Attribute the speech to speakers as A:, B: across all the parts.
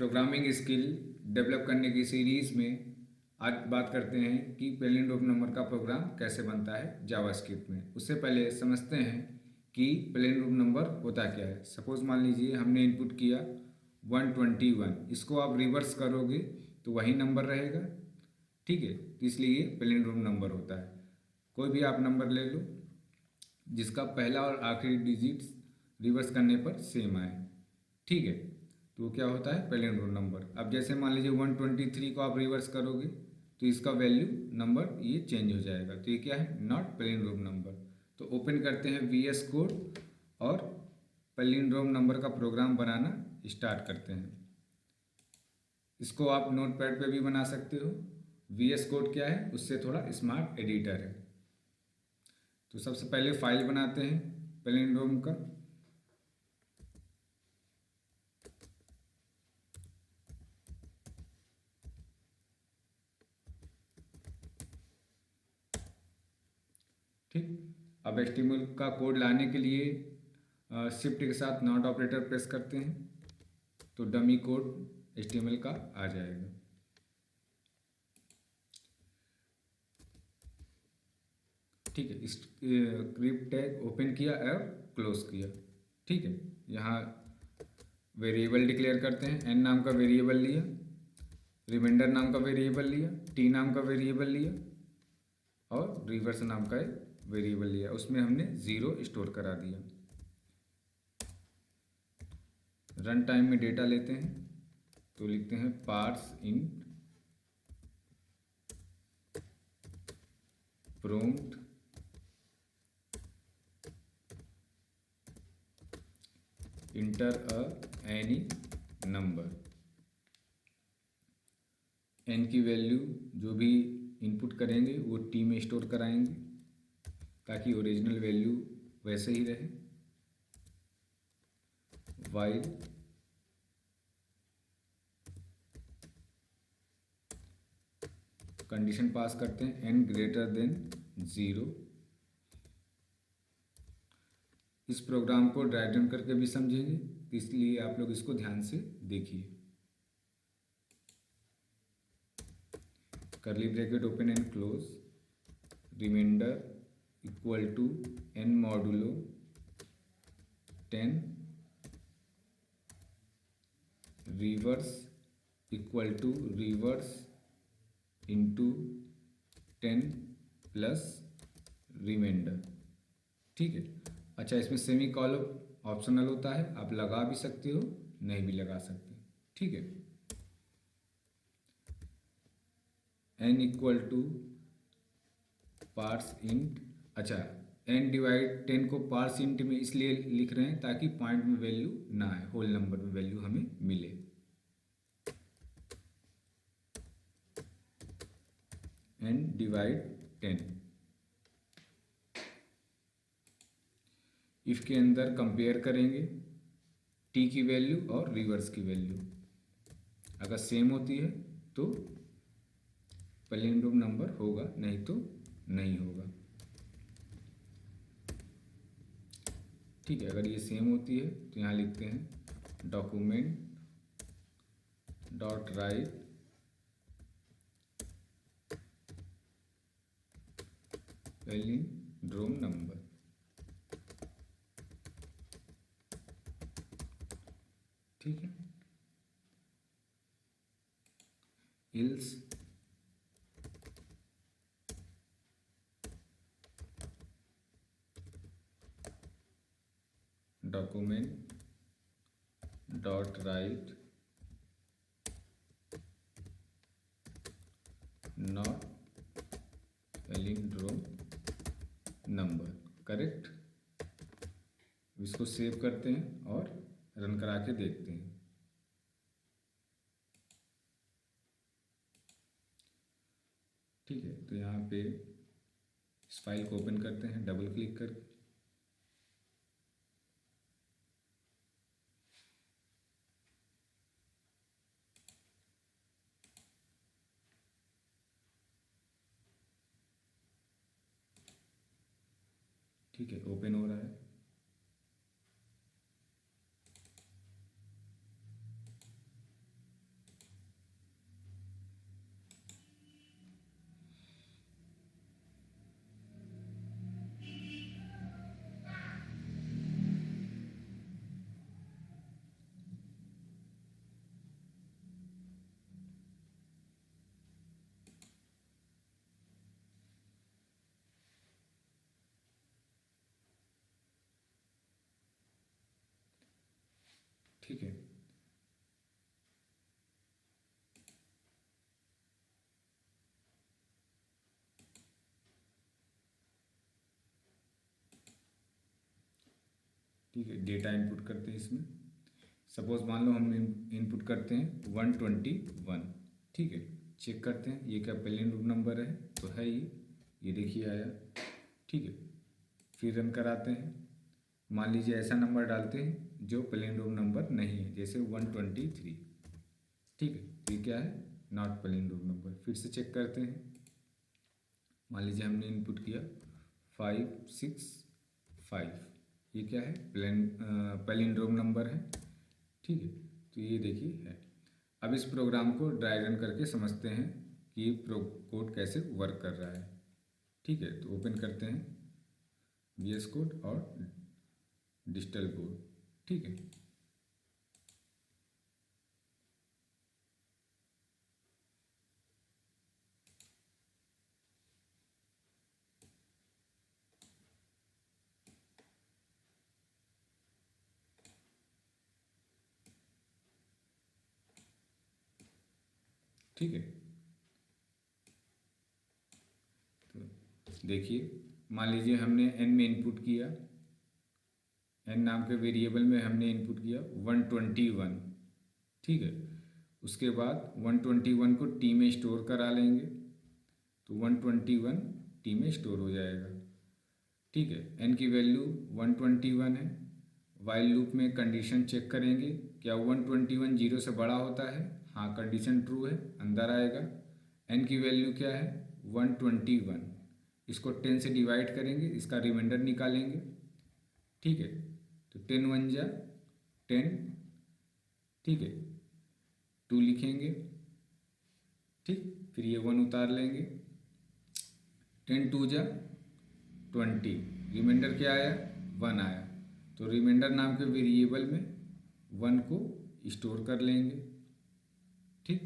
A: Programming skill develop करने की series में आज बात करते हैं कि पैलिंड्रोम नंबर का प्रोग्राम कैसे बनता है जावास्क्रिप्ट में। उससे पहले समझते हैं कि पैलिंड्रोम नंबर होता क्या है। सपोज मान लीजिए हमने इनपुट किया 121, इसको आप रिवर्स करोगे तो वही नंबर रहेगा, ठीक है। तो इसलिए पैलिंड्रोम नंबर होता है। कोई भी आप नंबर ले लो जिसका पहला और आखिरी डिजिट्स रिवर्स करने पर सेम आए, ठीक है। तो क्या होता है पैलिंड्रोम नंबर। अब जैसे मान लीजिए 123 को आप रिवर्स करोगे तो इसका वैल्यू नंबर ये चेंज हो जाएगा, तो ये क्या है नॉट पैलिंड्रोम नंबर। तो ओपन करते हैं VS कोड और पैलिंड्रोम नंबर का प्रोग्राम बनाना स्टार्ट करते हैं। इसको आप नोटपैड पे भी बना सकते हो। VS कोड क्या है, उससे थोड़ा स्मार्ट एडिटर है। तो सबसे पहले फाइल बनाते हैं पैलिंड्रोम का। ठीक, अब HTML का कोड लाने के लिए शिफ्ट के साथ नॉट ऑपरेटर प्रेस करते हैं तो डमी कोड HTML का आ जाएगा। ठीक है, स्क्रिप्ट टैग ओपन किया और क्लोज किया, ठीक है। यहाँ वेरिएबल डिक्लेयर करते हैं। n नाम का वेरिएबल लिया, रिमाइंडर नाम का वेरिएबल लिया, t नाम का वेरिएबल लिया और रिवर्स नाम का एक वेरिएबल लिया, उसमें हमने 0 स्टोर करा दिया। रन टाइम में डेटा लेते हैं तो लिखते हैं parse int prompt enter a any number। n की वैल्यू जो भी इनपुट करेंगे वो t में स्टोर कराएंगे ताकि ओरिजिनल वैल्यू वैसे ही रहे। while कंडीशन पास करते हैं n ग्रेटर देन 0। इस प्रोग्राम को ड्राइव डाउन करके भी समझेंगे, इसलिए आप लोग इसको ध्यान से देखिए। Curly bracket open and close, reminder equal to n modulo 10, reverse equal to reverse into 10 plus reminder, ठीक है। अच्छा, इसमें सेमी कॉलन ऑप्शनल होता है, आप लगा भी सकते हो नहीं भी लगा सकते, ठीक है। n equal to parse int, अच्छा n डिवाइड 10 को पार्स इंट में इसलिए लिख रहे हैं ताकि पॉइंट में वैल्यू ना आए, होल नंबर में वैल्यू हमें मिले। n डिवाइड 10, इफ के अंदर कंपेयर करेंगे t की वैल्यू और रिवर्स की वैल्यू, अगर सेम होती है तो पैलिंड्रोम नंबर होगा, नहीं तो नहीं होगा, ठीक है। अगर ये सेम होती है तो यहाँ लिखते हैं document dot right palindrome number, ठीक है। Ills document dot right not palindrome number, correct. इसको सेव करते हैं और रन करा के देखते हैं। ठीक है, तो यहाँ पे इस फाइल को ओपन करते हैं डबल क्लिक करके। ठीक है, ओपन हो रहा है। ठीक है। ठीक है, डेटा इनपुट करते हैं इसमें। सपोज मान लो हम इनपुट करते हैं 121। ठीक है, चेक करते हैं ये क्या पेलिन ग्रुप नंबर है, तो है ये देखिए आया। ठीक है, फिर रन कराते हैं। मान लीजिए ऐसा नंबर डालते हैं जो पेलिन ग्रुप नंबर नहीं है, जैसे 123। ठीक है, तो ये क्या है, नॉट पेलिन ग्रुप नंबर। फिर से चेक करते हैं। मान लीजिए हमने इनपुट किया 565, ये क्या है, पैलिंड्रोम नंबर है। ठीक है, तो ये देखिए है। अब इस प्रोग्राम को ड्राई रन करके समझते हैं कि ये कोड कैसे वर्क कर रहा है। ठीक है, तो ओपन करते हैं VS कोड और डिजिटल बोर्ड। ठीक है, ठीक है। तो देखिए, मान लीजिए हमने n में इनपुट किया, n नाम के वेरिएबल में हमने इनपुट किया 121। ठीक है, उसके बाद 121 को टी में स्टोर करा लेंगे, तो 121 टी में स्टोर हो जाएगा। ठीक है, n की वैल्यू 121 है। वाइल लूप में कंडीशन चेक करेंगे, क्या 121 जीरो से बड़ा होता है, हाँ कंडीशन ट्रू है, अंदर आएगा। n की वैल्यू क्या है, 121। इसको 10 से डिवाइड करेंगे, इसका रिमाइंडर निकालेंगे। ठीक है, तो 10 1 जा 10। ठीक है, 2 लिखेंगे। ठीक, फिर ये 1 उतार लेंगे। 10 2 जा 20, रिमाइंडर क्या आया, 1 आया। तो रिमाइंडर नाम के वेरिएबल में 1 को स्टोर कर लेंगे। ठीक,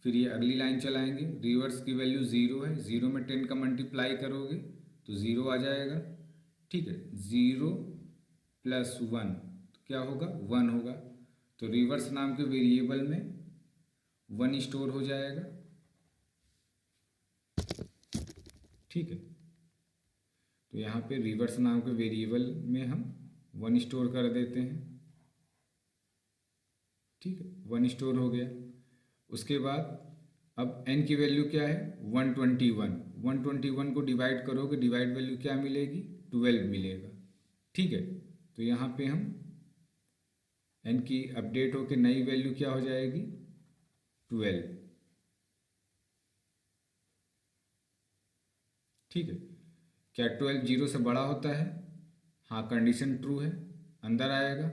A: फिर ये अगली लाइन चलाएंगे। रिवर्स की वैल्यू 0 है, 0 में 10 का मल्टीप्लाई करोगे तो 0 आ जाएगा। ठीक है, 0 प्लस 1 तो क्या होगा, 1 होगा। तो रिवर्स नाम के वेरिएबल में 1 स्टोर हो जाएगा। ठीक है, तो यहाँ पे रिवर्स नाम के वेरिएबल में हम 1 स्टोर कर देते हैं। ठीक है, 1 स्टोर हो गया। उसके बाद अब n की वैल्यू क्या है, 121। 121 को डिवाइड करोगे, डिवाइड वैल्यू क्या मिलेगी, 12 मिलेगा। ठीक है, तो यहाँ पे हम n की अपडेट होकर नई वैल्यू क्या हो जाएगी, 12। ठीक है, क्या 12 जीरो से बड़ा होता है, हाँ कंडीशन ट्रू है, अंदर आएगा।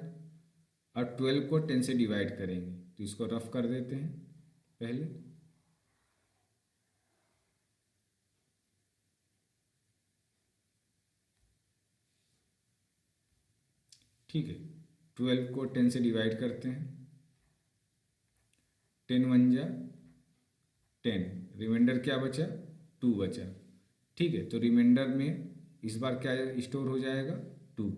A: और 12 को 10 से डिवाइड करेंगे, तो इसको रफ कर देते हैं पहले। ठीक है, 12 को 10 से डिवाइड करते हैं। 10 1 जा 10, रिमाइंडर क्या बचा, 2 बचा। ठीक है, तो रिमाइंडर में इस बार क्या स्टोर हो जाएगा, 2।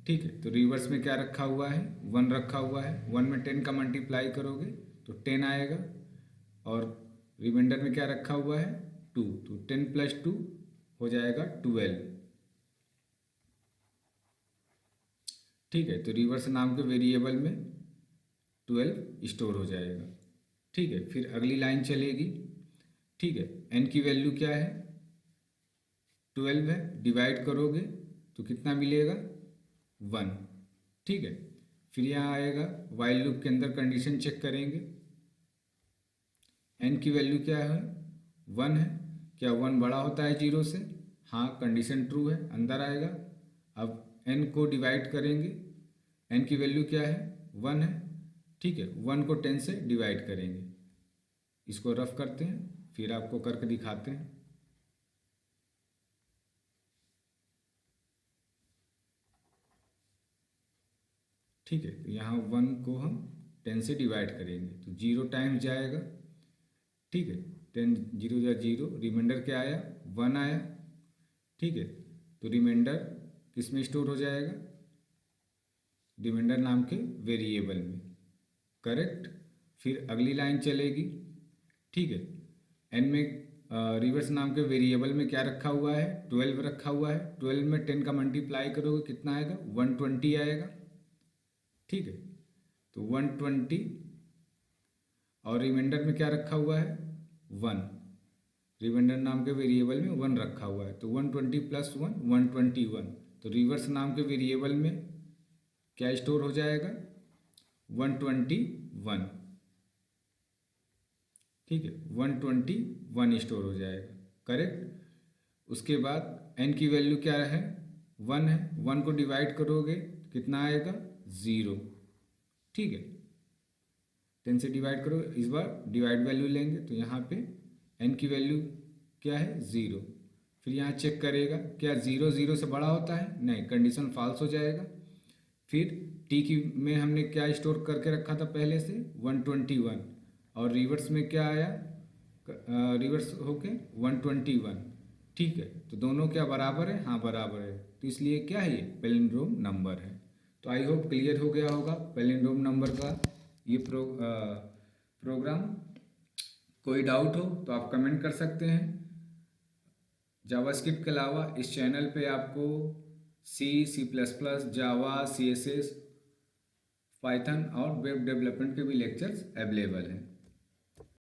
A: ठीक है, तो रिवर्स में क्या रखा हुआ है, 1 रखा हुआ है। 1 में 10 का मल्टीप्लाई करोगे तो 10 आएगा। और रिमाइंडर में क्या रखा हुआ है, 2, तो 10 प्लस 2 हो जाएगा 12। ठीक है, तो रिवर्स नाम के वेरिएबल में 12 स्टोर हो जाएगा। ठीक है, फिर अगली लाइन चलेगी। ठीक है, n की वैल्यू क्या है, 12 है, डिवाइड करोगे तो कितना मिलेगा, 1। ठीक है, फिर यहाँ आएगा, वाइल लूप के अंदर कंडीशन चेक करेंगे। n की वैल्यू क्या है, 1 है, क्या 1 बड़ा होता है जीरो से, हाँ कंडीशन ट्रू है, अंदर आएगा। अब n को डिवाइड करेंगे, n की वैल्यू क्या है, 1 है। ठीक है, 1 को 10 से डिवाइड करेंगे, इसको रफ करते हैं, फिर आपको करके दिखाते हैं। ठीक है, तो यहाँ 1 को हम 10 से डिवाइड करेंगे तो 0 टाइम्स जाएगा। ठीक है, 10 0 या 0, रिमाइंडर क्या आया, 1 आया। ठीक है, तो रिमाइंडर किस में स्टोर हो जाएगा, रिमाइंडर नाम के वेरिएबल में। करेक्ट। फिर अगली लाइन चलेगी, ठीक है। एन में रिवर्स नाम के वेरिएबल में क्या रखा हुआ है, 12 रखा हुआ है। 12 में 10 का मल्टीप्लाई करोगे कितना आएगा, 120 आएगा, ठीक है। तो 120 और रिमाइंडर में क्या रखा हुआ है, 1। रिमाइंडर नाम के वेरिएबल में 1 रखा हुआ है, तो 120 प्लस 1 121। तो रिवर्स नाम के वेरिएबल में क्या स्टोर हो जाएगा, 121, ठीक है। 121 स्टोर हो जाएगा। करेक्ट। उसके बाद एन की वैल्यू क्या है, 1 है। 1 को डिवाइड करोगे कितना आएगा, 0, ठीक है। 10 से डिवाइड करो, इस बार डिवाइड वैल्यू लेंगे तो यहाँ पे एन की वैल्यू क्या है, 0। फिर यहाँ चेक करेगा क्या 0 0 से बड़ा होता है, नहीं, कंडीशन फॉल्स हो जाएगा। फिर टी की में हमने क्या स्टोर करके रखा था पहले से, 121, और रिवर्स में क्या आया, रिवर्स होके 121, ठीक है। तो दोनों क्या बराबर है, हाँ बराबर है, तो इसलिए क्या है, ये पैलिंड्रोम नंबर है। तो आई होप क्लियर हो गया होगा पैलिंड्रोम नंबर का ये प्रोग्राम। कोई डाउट हो तो आप कमेंट कर सकते हैं। जावास्क्रिप्ट के अलावा इस चैनल पे आपको C++, जावा, CSS, पाइथन और वेब डेवलपमेंट के भी लेक्चर्स अवेलेबल हैं।